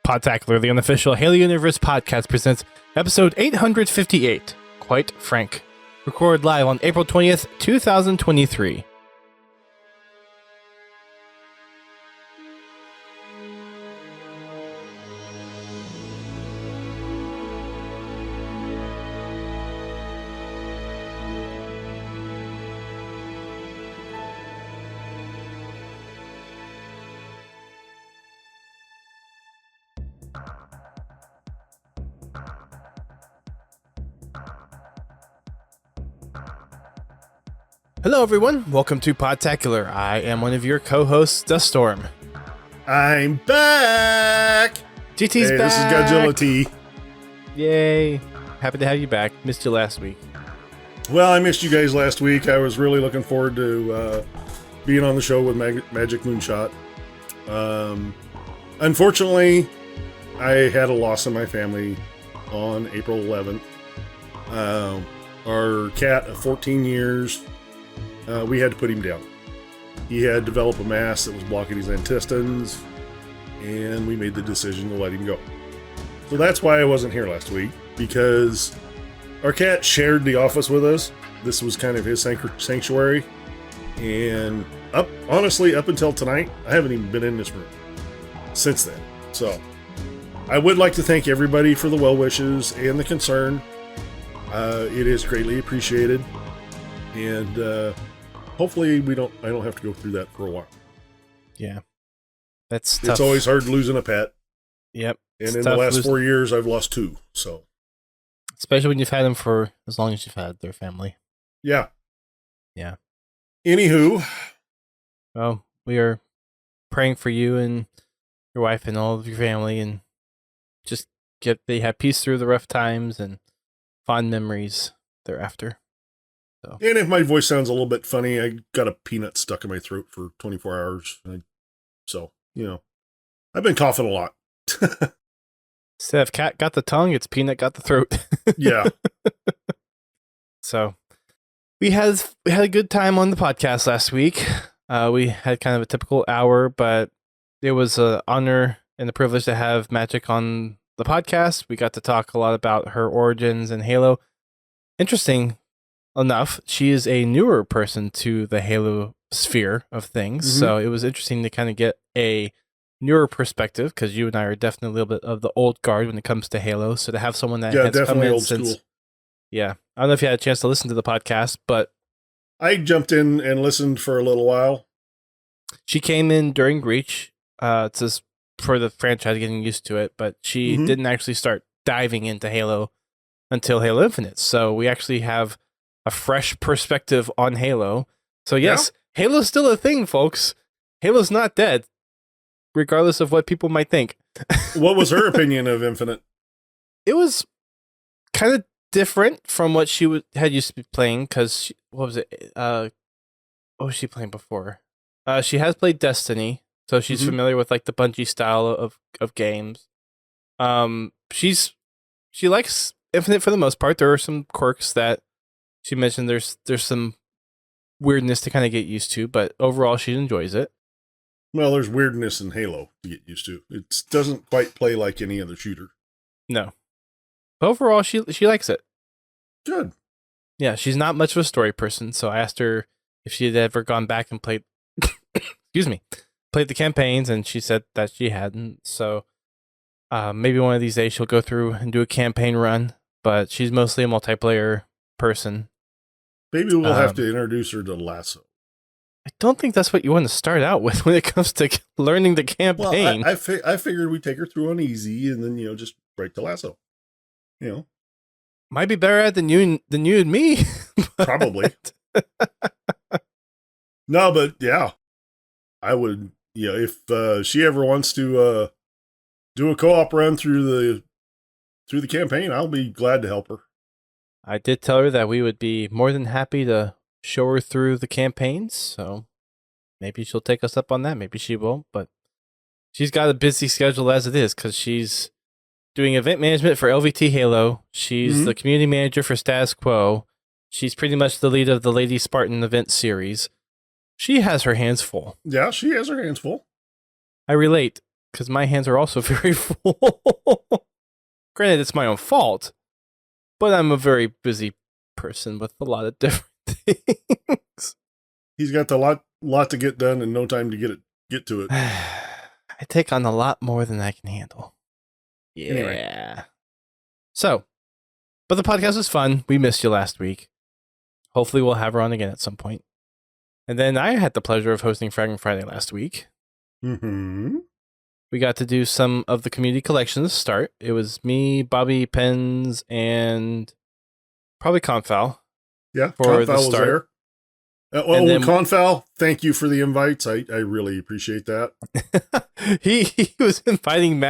Podtacular, the unofficial Halo Universe podcast, presents episode 858, Quite Frank. Recorded live on April 20th, 2023. Hello everyone, welcome to Podtacular. I am one of your co-hosts, Duststorm. I'm back! GT's back! This is Godzilla T. Yay! Happy to have you back. Missed you last week. Well, I missed you guys last week. I was really looking forward to being on the show with Magic Moonshot. Unfortunately, I had a loss in my family on April 11th. Our cat of 14 years, we had to put him down. He had developed a mass that was blocking his intestines, and we made the decision to let him go. So that's why I wasn't here last week, because our cat shared the office with us. This was kind of his sanctuary, and honestly, up until tonight, I haven't even been in this room since then. So I would like to thank everybody for the well wishes and the concern. It is greatly appreciated, and hopefully I don't have to go through that for a while. Yeah, that's tough. It's always hard losing a pet. Yep. And in the last 4 years, I've lost 2. So, especially when you've had them for as long as you've had their family. Yeah. Yeah. Anywho, well, we are praying for you and your wife and all of your family, and just they have peace through the rough times and fond memories thereafter. So. And if my voice sounds a little bit funny, I got a peanut stuck in my throat for 24 hours. So, I've been coughing a lot. Instead of cat got the tongue, it's peanut got the throat. Yeah. So we had a good time on the podcast last week. We had kind of a typical hour, but it was an honor and a privilege to have Magic on the podcast. We got to talk a lot about her origins in Halo. Interesting enough, she is a newer person to the Halo sphere of things. Mm-hmm. So it was interesting to kind of get a newer perspective, because you and I are definitely a little bit of the old guard when it comes to Halo. So to have someone that has come in since, yeah, I don't know if you had a chance to listen to the podcast, but I jumped in and listened for a little while. She came in during Reach, just for the franchise getting used to it, but she didn't actually start diving into Halo until Halo Infinite. So we actually have a fresh perspective on Halo. So yes, yeah. Halo's still a thing, folks. Halo's not dead, regardless of what people might think. What was her opinion of Infinite? It was kind of different from what she had used to be playing, because what was it? What was she playing before? She has played Destiny, so she's familiar with like the Bungie style of games. She likes Infinite for the most part. There are some quirks that she mentioned. There's some weirdness to kind of get used to, but overall she enjoys it. Well, there's weirdness in Halo to get used to. It doesn't quite play like any other shooter. No. Overall, she likes it. Good. Yeah, she's not much of a story person, so I asked her if she had ever gone back and played played the campaigns, and she said that she hadn't. So maybe one of these days she'll go through and do a campaign run, but she's mostly a multiplayer person. Maybe we'll have to introduce her to Lasso. I don't think that's what you want to start out with when it comes to learning the campaign. Well, I figured we'd take her through on easy, and then just right to Lasso. Might be better at than you and me. Probably. No, but yeah, I would. Yeah, if she ever wants to do a co-op run through the campaign, I'll be glad to help her. I did tell her that we would be more than happy to show her through the campaigns, so maybe she'll take us up on that. Maybe she won't, but she's got a busy schedule as it is, because she's doing event management for LVT Halo. She's the community manager for Status Quo. She's pretty much the lead of the Lady Spartan event series. She has her hands full. Yeah, she has her hands full. I relate. because my hands are also very full. Granted, it's my own fault, but I'm a very busy person with a lot of different things. He's got a lot to get done and no time to get to it. I take on a lot more than I can handle. Yeah. Anyway. So, but the podcast was fun. We missed you last week. Hopefully we'll have her on again at some point. And then I had the pleasure of hosting Fragment Friday last week. Mm-hmm. We got to do some of the community collections start. It was me, Bobby, Pens, and probably Confal. Yeah, for Confal the was start. there. And then- Confal, thank you for the invites. I really appreciate that. he was inviting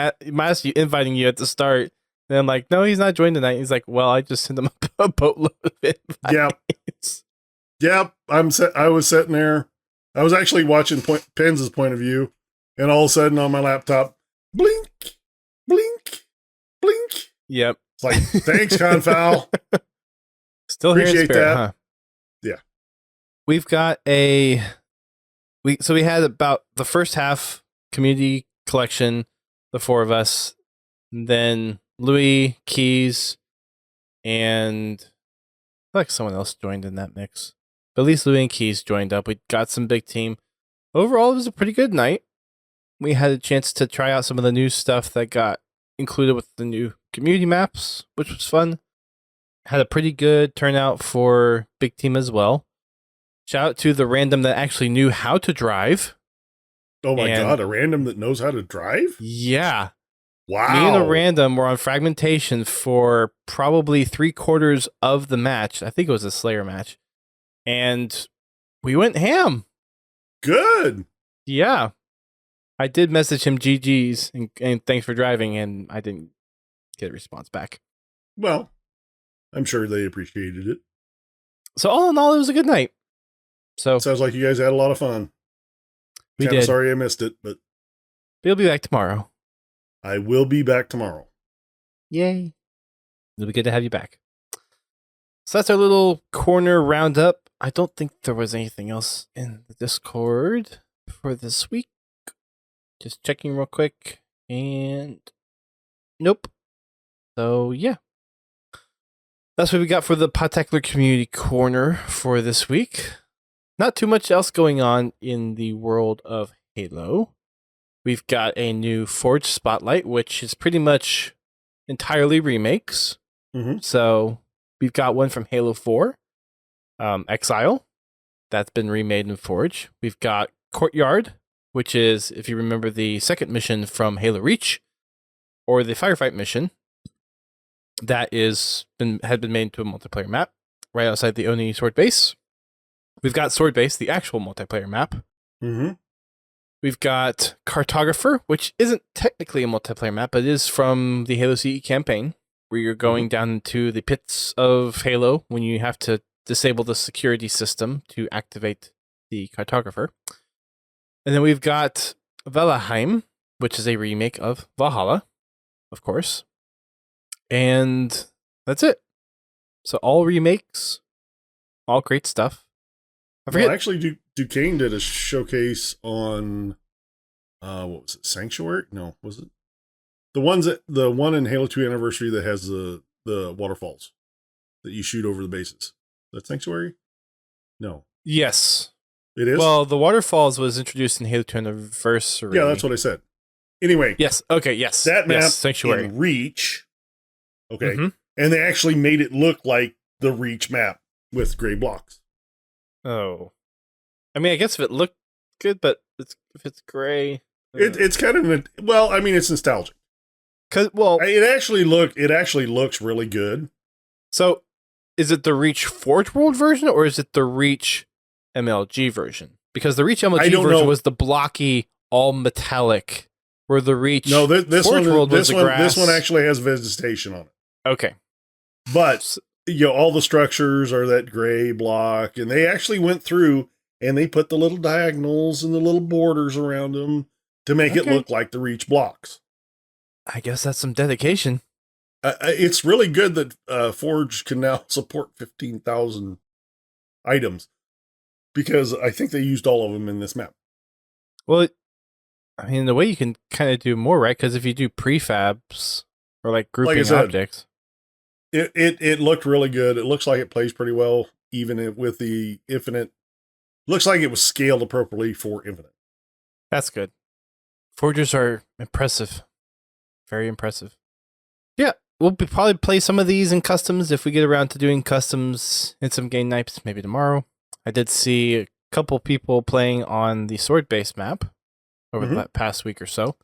inviting you at the start. And I'm like, no, he's not joining tonight. He's like, well, I just sent him a boatload of invites. Yep. I was sitting there. I was actually watching Pens' point of view, and all of a sudden on my laptop, blink, blink, blink. Yep. It's like, thanks, Confal. Still here in Appreciate spirit, that. huh? Yeah. We've got so we had about the first half community collection, the four of us, and then Louis, Keys, and I feel like someone else joined in that mix. But at least Louis and Keys joined up. We got some big team. Overall, it was a pretty good night. We had a chance to try out some of the new stuff that got included with the new community maps, which was fun. Had a pretty good turnout for big team as well. Shout out to the random that actually knew how to drive. Oh my God, a random that knows how to drive? Yeah. Wow. Me and a random were on fragmentation for probably 3/4 of the match. I think it was a Slayer match. And we went ham. Good. Yeah. I did message him GG's and thanks for driving, and I didn't get a response back. Well, I'm sure they appreciated it. So all in all, it was a good night. So Sounds like you guys had a lot of fun. we Kinda did. sorry I missed it, but We'll be back tomorrow. I will be back tomorrow. Yay. It'll be good to have you back. So that's our little corner roundup. I don't think there was anything else in the Discord for this week. Just checking real quick. And nope. So yeah. That's what we got for the Podtacular Community Corner for this week. Not too much else going on in the world of Halo. We've got a new Forge Spotlight, which is pretty much entirely remakes. Mm-hmm. So we've got one from Halo 4, Exile. That's been remade in Forge. We've got Courtyard, which is, if you remember, the second mission from Halo Reach, or the Firefight mission, that had been made into a multiplayer map right outside the Oni Sword Base. We've got Sword Base, the actual multiplayer map. Mm-hmm. We've got Cartographer, which isn't technically a multiplayer map, but it is from the Halo CE campaign, where you're going down into the pits of Halo when you have to disable the security system to activate the Cartographer. And then we've got Valheim, which is a remake of Valhalla, of course. And that's it. So all remakes, all great stuff. I forget. Well, actually, Duquesne did a showcase on, what was it, Sanctuary? No, was it? The one in Halo 2 Anniversary that has the waterfalls that you shoot over the bases. That Sanctuary? No. Yes. It is? Well, the waterfalls was introduced in Halo 2 Anniversary. Yeah, that's what I said. Anyway. Yes. Okay. Yes. That map yes, Sanctuary. in Reach. Okay. Mm-hmm. And they actually made it look like the Reach map with gray blocks. Oh. I mean, I guess if it looked good, but if it's gray. It's kind of, well, I mean, it's nostalgic. It actually looks really good. So, is it the Reach Forge World version, or is it the Reach MLG version? Because the Reach MLG version was the blocky, all metallic, where the Reach this Forge World was the grass. This one actually has vegetation on it. Okay. But, all the structures are that gray block, and they actually went through and they put the little diagonals and the little borders around them to make it look like the Reach blocks. I guess that's some dedication. It's really good that Forge can now support 15,000 items, because I think they used all of them in this map. Well, I mean, the way you can kind of do more, right? Because if you do prefabs or like grouping said, objects, it looked really good. It looks like it plays pretty well, even with the Infinite. Looks like it was scaled appropriately for Infinite. that's good. Forgers are impressive, very impressive. Yeah, we'll probably play some of these in customs if we get around to doing customs in some game nights, maybe tomorrow. I did see a couple people playing on the sword-based map over the past week or so,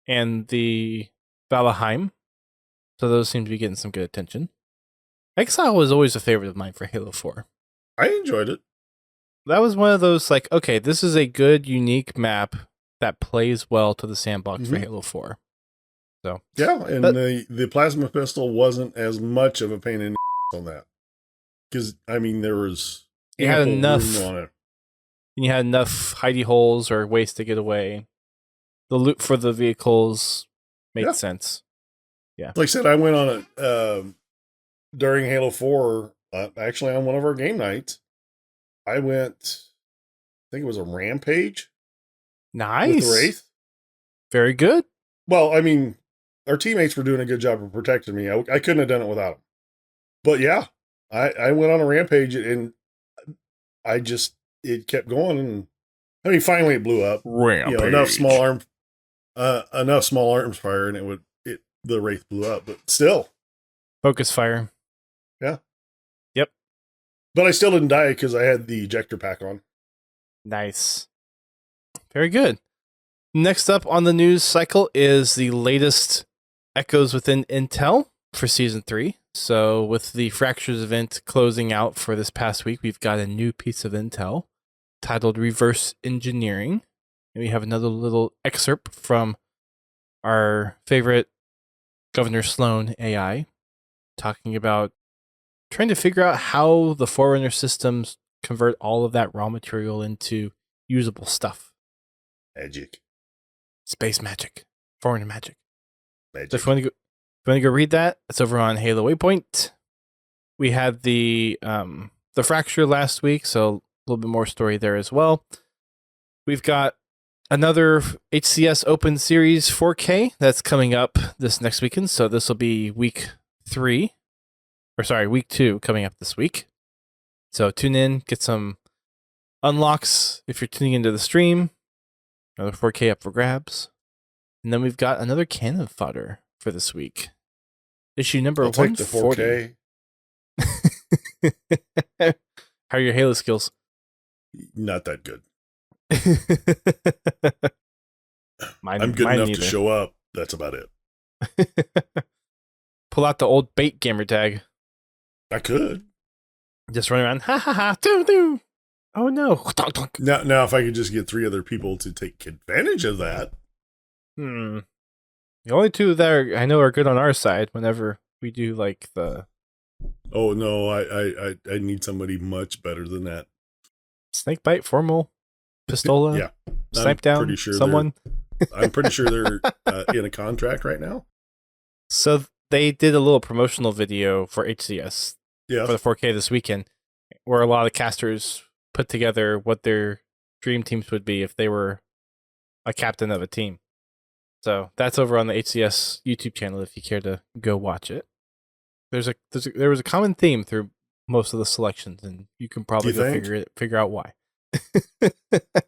and the Valheim. So those seem to be getting some good attention. Exile was always a favorite of mine for Halo 4. I enjoyed it. That was one of those, like, okay, this is a good, unique map that plays well to the sandbox for Halo 4. So yeah, and the plasma pistol wasn't as much of a pain in the on that. Because, I mean, there was ample room on it. And you had enough hidey holes or ways to get away. The loot for the vehicles made sense. Yeah. Like I said, I went on it during Halo 4, actually on one of our game nights. I went, I think it was a rampage. Nice. With the Wraith. Very good. Well, I mean, our teammates were doing a good job of protecting me. I couldn't have done it without them. But yeah, I went on a rampage and it kept going. And I mean, finally it blew up. Rampage. You know, enough small arms fire and the Wraith blew up, but still. Focus fire. Yeah. Yep. But I still didn't die because I had the ejector pack on. Nice. Very good. Next up on the news cycle is the latest Echoes Within Intel for Season 3. So with the Fractures event closing out for this past week, we've got a new piece of intel titled Reverse Engineering. And we have another little excerpt from our favorite Governor Sloan AI talking about trying to figure out how the Forerunner systems convert all of that raw material into usable stuff. Magic. Space magic. Forerunner magic. Magic. So if you want to go read that, it's over on Halo Waypoint. We had the Fracture last week, so a little bit more story there as well. We've got another HCS Open Series 4K that's coming up this next weekend. So this will be week 2 coming up this week. So tune in, get some unlocks if you're tuning into the stream. Another 4K up for grabs. And then we've got another Canon Fodder for this week. Issue number 140. The 4K. How are your Halo skills? Not that good. I'm good enough to show up. That's about it. Pull out the old bait gamer tag. I could. Just run around. Ha ha ha. Doo, doo. Oh no. Now, if I could just get 3 other people to take advantage of that. The only 2 that I know are good on our side whenever we do like the... Oh no, I need somebody much better than that. Snakebite, Formal, Pistola, yeah, Snipe down someone. I'm pretty sure they're in a contract right now. So they did a little promotional video for HCS for the 4K this weekend, where a lot of casters put together what their dream teams would be if they were a captain of a team. So that's over on the HCS YouTube channel if you care to go watch it. There was a common theme through most of the selections, and you can probably figure out why.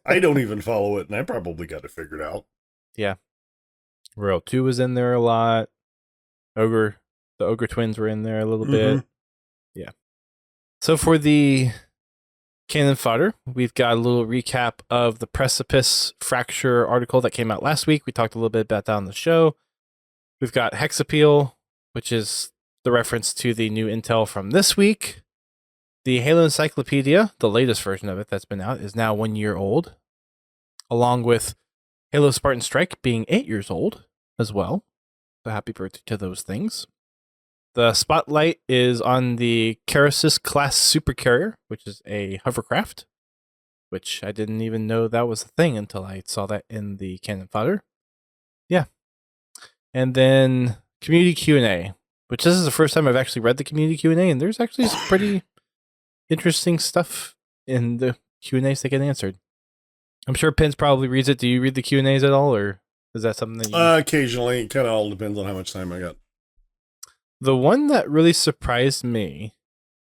I don't even follow it, and I probably got it figured out. Yeah. Royal 2 was in there a lot. The Ogre twins were in there a little bit. Yeah. So for the Canon Fodder, we've got a little recap of the Precipice Fracture article that came out last week. We talked a little bit about that on the show. We've got Hexapeel, which is the reference to the new intel from this week. The Halo Encyclopedia, the latest version of it that's been out, is now 1 year old, along with Halo Spartan Strike being 8 years old as well. So happy birthday to those things. The spotlight is on the Karasis class supercarrier, which is a hovercraft, which I didn't even know that was a thing until I saw that in the Canon Fodder. Yeah. And then community Q&A, which this is the first time I've actually read the community Q&A, and there's actually some pretty interesting stuff in the Q&As that get answered. I'm sure Pins probably reads it. Do you read the Q&As at all, or is that something that you... Occasionally. It kind of all depends on how much time I got. The one that really surprised me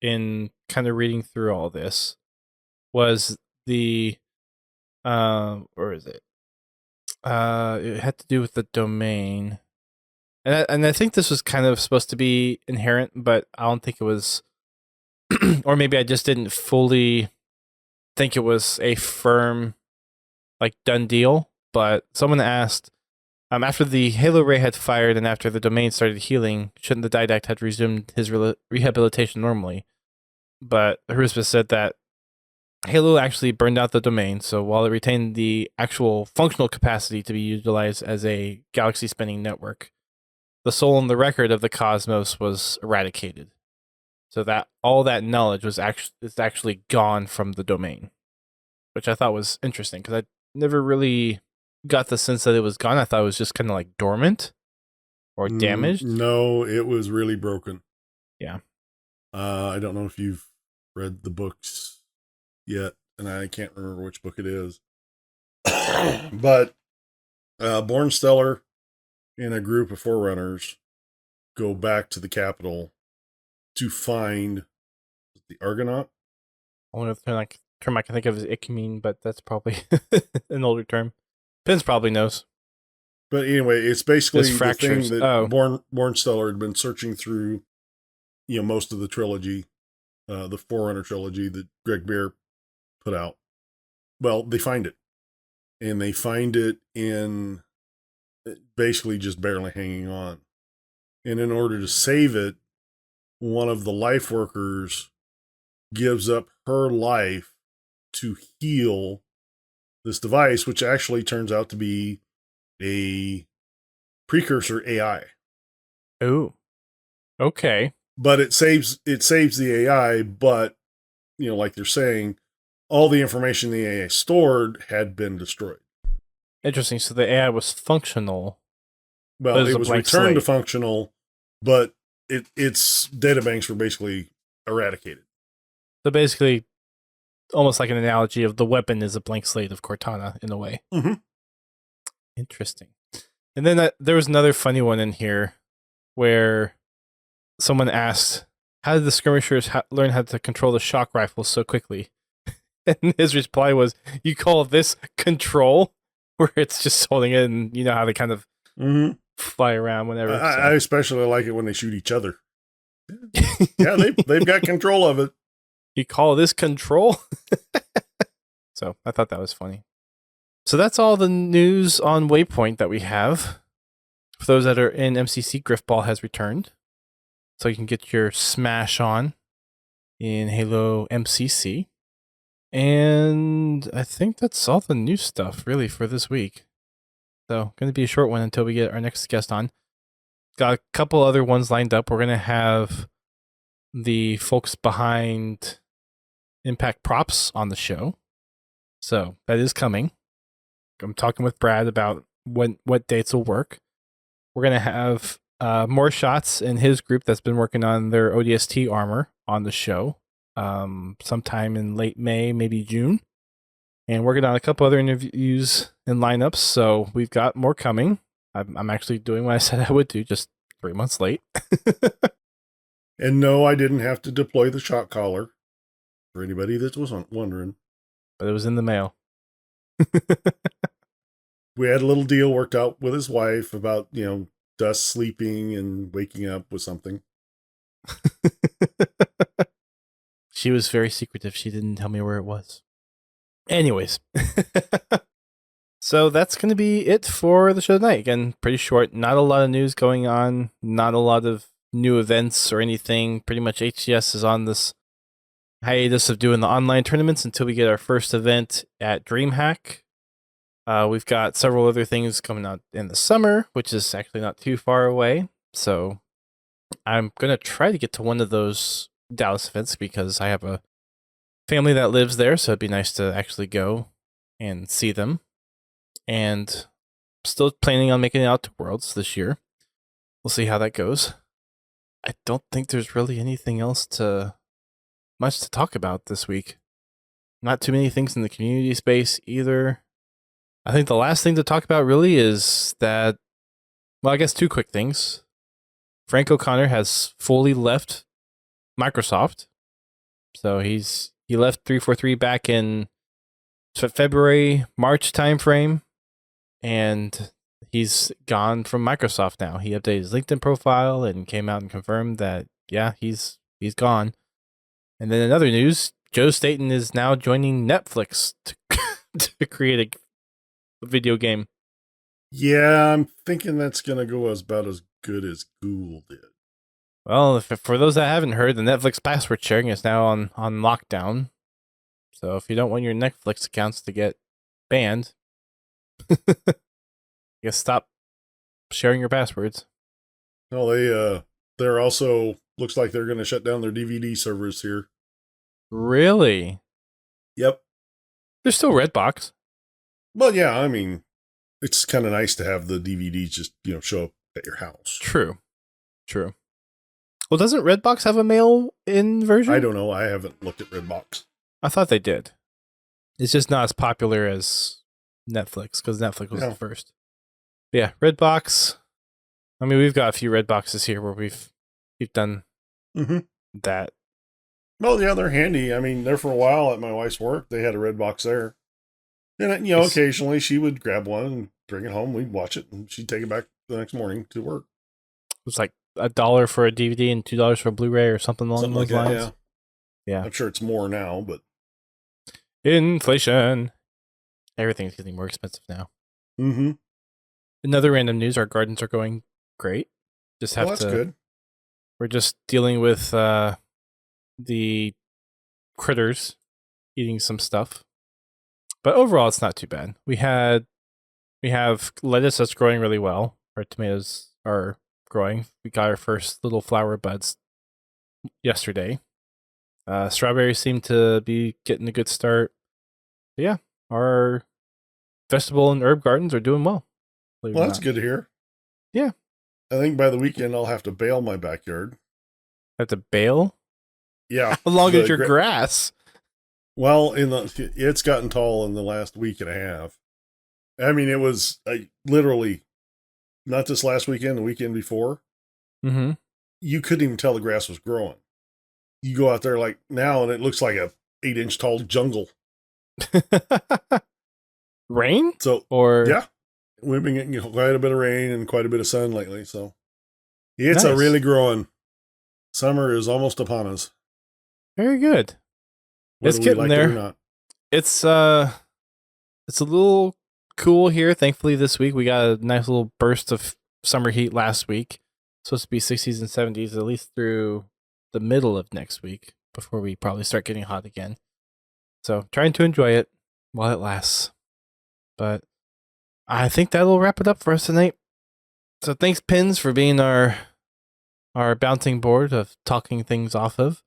in kind of reading through all this was the... where is it? It had to do with the domain. And I think this was kind of supposed to be inherent, but I don't think it was... or maybe I just didn't fully think it was a firm, like, done deal. But someone asked, after the Halo Ray had fired and after the domain started healing, shouldn't the Didact have resumed his rehabilitation normally? But Haruspa said that Halo actually burned out the domain, so while it retained the actual functional capacity to be utilized as a galaxy-spanning network, the soul and the record of the cosmos was eradicated. So that all that knowledge was actually gone from the domain, which I thought was interesting because I never really got the sense that it was gone. I thought it was just kind of like dormant or damaged. No, it was really broken. Yeah. I don't know if you've read the books yet, and I can't remember which book it is. But Born Stellar and a group of Forerunners go back to the capital to find the Argonaut. Only other term I can think of is Ichmean, but that's probably an older term. Pins probably knows. But anyway, it's basically the fractures. thing that Born Stellar had been searching through, most of the trilogy, the Forerunner trilogy that Greg Bear put out. Well, they find it. And they find it in basically just barely hanging on. And in order to save it, one of the life workers gives up her life to heal this device, which actually turns out to be a precursor AI. Oh, okay. But it saves the AI, but like they're saying, all the information the AI stored had been destroyed. Interesting. So the AI was functional. Well, it was returned to functional, but its databanks were basically eradicated. So basically, almost like an analogy of the weapon is a blank slate of Cortana in a way. Mm-hmm. Interesting. And then there was another funny one in here where someone asked, how did the skirmishers learn how to control the shock rifles so quickly? And his reply was, you call this control? Where it's just holding it and you know how they kind of fly around whenever. I especially like it when they shoot each other. Yeah, they've got control of it. You call this control? So I thought that was funny. So that's all the news on Waypoint that we have. For those that are in MCC, Griffball has returned. So you can get your smash on in Halo MCC. And I think that's all the new stuff, really, for this week. So, going to be a short one until we get our next guest on. Got a couple other ones lined up. We're going to have the folks behind Impact Props on the show. So, that is coming. I'm talking with Brad about what dates will work. We're going to have more shots in his group that's been working on their ODST armor on the show. Sometime in late May, maybe June. And working on a couple other interviews and lineups, so we've got more coming. I'm actually doing what I said I would do, just 3 months late. And no, I didn't have to deploy the shock collar, for anybody that was wondering. But it was in the mail. We had a little deal worked out with his wife about, Dust sleeping and waking up with something. She was very secretive. She didn't tell me where it was. Anyways. So that's going to be it for the show tonight. Again, pretty short. Not a lot of news going on. Not a lot of new events or anything. Pretty much HCS is on this hiatus of doing the online tournaments until we get our first event at DreamHack. We've got several other things coming out in the summer, which is actually not too far away. So I'm going to try to get to one of those Dallas events because I have a family that lives there, so it'd be nice to actually go and see them. And still planning on making it out to Worlds this year. We'll see how that goes. I don't think there's really anything else much to talk about this week. Not too many things in the community space either. I think the last thing to talk about really is that, well, I guess two quick things. Frank O'Connor has fully left Microsoft. So he left 343 back in February, March timeframe, and he's gone from Microsoft now. He updated his LinkedIn profile and came out and confirmed that, yeah, he's gone. And then in other news, Joe Staten is now joining Netflix to create a video game. Yeah, I'm thinking that's going to go about as good as Google did. Well, for those that haven't heard, the Netflix password sharing is now on lockdown. So if you don't want your Netflix accounts to get banned, I guess stop sharing your passwords. No, they're also, looks like they're going to shut down their DVD servers here. Really? Yep. There's still Redbox. Well, yeah, I mean, it's kind of nice to have the DVDs just, show up at your house. True. Well, doesn't Redbox have a mail-in version? I don't know. I haven't looked at Redbox. I thought they did. It's just not as popular as Netflix, because Netflix was the first. But yeah, Redbox. I mean, we've got a few Redboxes here where we've done that. Well, yeah, they're handy. I mean, there for a while at my wife's work, they had a Redbox there. And, occasionally she would grab one and bring it home. We'd watch it, and she'd take it back the next morning to work. It was like $1 for a DVD and $2 for a Blu-ray or something along those lines. Yeah. I'm sure it's more now, but inflation. Everything's getting more expensive now. Mm-hmm. Another random news: our gardens are going great. That's good. We're just dealing with the critters eating some stuff, but overall, it's not too bad. We have lettuce that's growing really well. Our tomatoes are growing. We got our first little flower buds yesterday. Strawberries seem to be getting a good start. But yeah, our vegetable and herb gardens are doing well. Well, that's good to hear. Yeah. I think by the weekend I'll have to bale my backyard. Have to bale? Yeah. How long is your grass? Well, it's gotten tall in the last week and a half. I mean, it was literally not this last weekend, the weekend before. Mm-hmm. You couldn't even tell the grass was growing. You go out there like now, and it looks like a 8-inch tall jungle. Rain? Yeah, we've been getting quite a bit of rain and quite a bit of sun lately. So it's nice. really growing. Summer is almost upon us. Very good. It's getting there. It's a little cool here. Thankfully, this week we got a nice little burst of summer heat last week. It's supposed to be 60s and 70s at least through the middle of next week before we probably start getting hot again. So trying to enjoy it while it lasts. But I think that'll wrap it up for us tonight. So thanks, Pins, for being our bouncing board of talking things off of.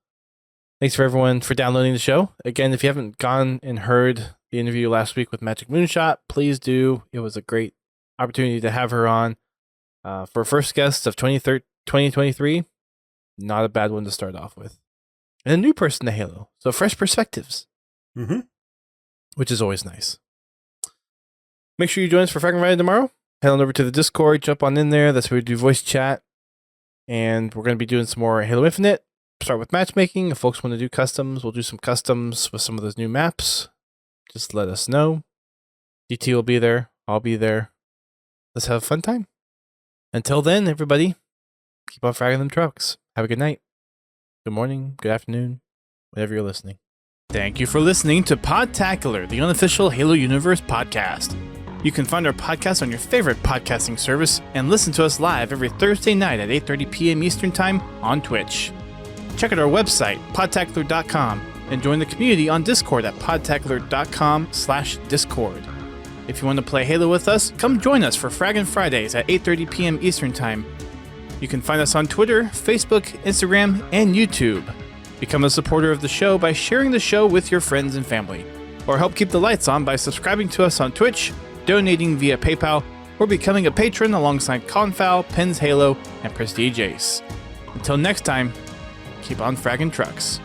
Thanks for everyone for downloading the show. Again, if you haven't gone and heard the interview last week with Magic Moonshot, please do. It was a great opportunity to have her on. For first guest of 2023, not a bad one to start off with. And a new person to Halo, so fresh perspectives, which is always nice. Make sure you join us for Fragging Friday tomorrow. Head on over to the Discord, jump on in there. That's where we do voice chat. And we're going to be doing some more Halo Infinite. Start with matchmaking. If folks want to do customs, we'll do some customs with some of those new maps. Just let us know. DT will be there. I'll be there. Let's have a fun time. Until then, everybody, keep on fragging them trucks. Have a good night. Good morning, good afternoon, whenever you're listening. Thank you for listening to Podtacular, the unofficial Halo Universe podcast. You can find our podcast on your favorite podcasting service and listen to us live every Thursday night at 8:30 p.m. Eastern Time on Twitch. Check out our website, podtacular.com, and join the community on Discord at podtacular.com/Discord. If you want to play Halo with us, come join us for Fraggin' Fridays at 8:30 p.m. Eastern Time. You can find us on Twitter, Facebook, Instagram, and YouTube. Become a supporter of the show by sharing the show with your friends and family. Or help keep the lights on by subscribing to us on Twitch, donating via PayPal, or becoming a patron alongside Confal, Pens Halo, and Prestige Ace. Until next time, keep on fragging trucks.